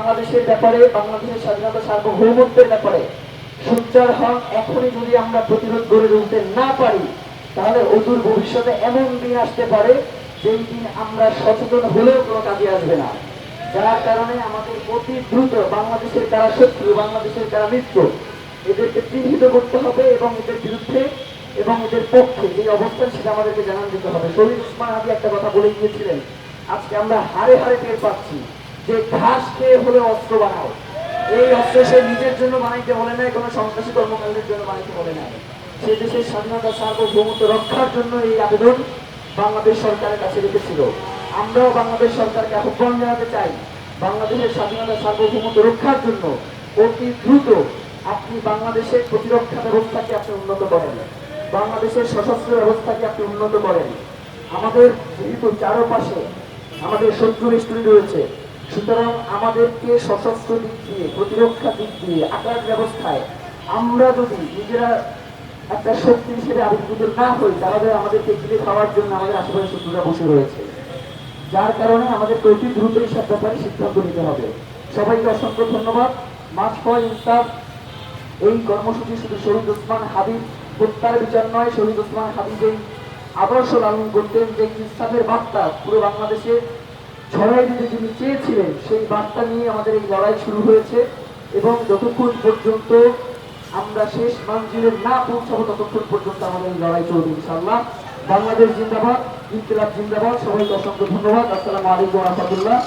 বাংলাদেশের ব্যাপারে, বাংলাদেশের স্বাধীনতা সার্বভৌমত্বের ব্যাপারে সোচ্চার হন। এখনই যদি আমরা প্রতিরোধ গড়ে তুলতে না পারি, তাহলে অদূর ভবিষ্যতে এমন দিন আসতে পারে যেই দিন আমরা সচেতন হলেও কোনো কাজে আসবে না। যার কারণে আমাদের অতি দ্রুত বাংলাদেশের কারা শত্রু, বাংলাদেশের কারা মিত্র, এদেরকে চিহ্নিত করতে হবে এবং এদের বিরুদ্ধে এবং এদের পক্ষে যে অবস্থান সেটা আমাদেরকে জানান দিতে হবে। শহীদ ওসমান হাদি একটা কথা বলে গিয়েছিলেন, আজকে আমরা হারে হারে টের পাচ্ছি যে ঘাস খেয়ে হলে অস্ত্র বানাও। এই অস্ত্র সে নিজের জন্য বানাইতে বলে নাই, কোনো সন্ত্রাসী কর্মকাণ্ডের জন্য বানাইতে বলে নাই। সে দেশের স্বাধীনতা সার্বভৌমত্ব রক্ষার জন্য এই আবেদন বাংলাদেশ সরকারের কাছে রেখেছিল। আমরাও বাংলাদেশ সরকারকে আহ্বান জানাতে চাই, বাংলাদেশের স্বাধীনতা সার্বভৌমত্ব রক্ষার জন্য অতি দ্রুত আপনি বাংলাদেশের প্রতিরক্ষা ব্যবস্থাকে আপনি উন্নত করেন, বাংলাদেশের সশস্ত্র ব্যবস্থাকে আপনি উন্নত করেন। আমাদের যেহেতু চারপাশে আমাদের শত্রু বেষ্টনী রয়েছে, সুতরাং আমাদেরকে সশস্ত্র দিক দিয়ে, প্রতিরক্ষা দিক দিয়ে, আকার ব্যবস্থায় আমরা যদি নিজেরা একটা শক্তি হিসেবে আবির্ভূত না হই, তাহলে আমাদেরকে গিলে খাওয়ার জন্য আমাদের আশেপাশে শত্রুরা বসে রয়েছে। যার কারণে আমাদের অতি দ্রুত এইসব ব্যাপারে সিদ্ধান্ত নিতে হবে। সবাইকে অসংখ্য ধন্যবাদ। মার্চ ফর ইনসাফ এই কর্মসূচি শুধু শহীদ ওসমান হাদির হত্যার বিচার নয়, শহীদ ওসমান হাদি যেই আদর্শ লালন করতেন, যে ইনসাফের বার্তা পুরো বাংলাদেশে ছড়াই দিতে যিনি চেয়েছিলেন, সেই বার্তা নিয়ে আমাদের এই লড়াই শুরু হয়েছে। এবং যতক্ষণ পর্যন্ত আমরা শেষ মঞ্জিলে না পৌঁছাবো, ততক্ষণ পর্যন্ত আমাদের এই লড়াই চলবে ইনশাআল্লাহ। বাংলাদেশ জিন্দাবাদ, ইনকিলাব জিন্দাবাদ। সবাইকে অসংখ্য ধন্যবাদ। আসসালামু আলাইকুম ওয়া রাহমাতুল্লাহ।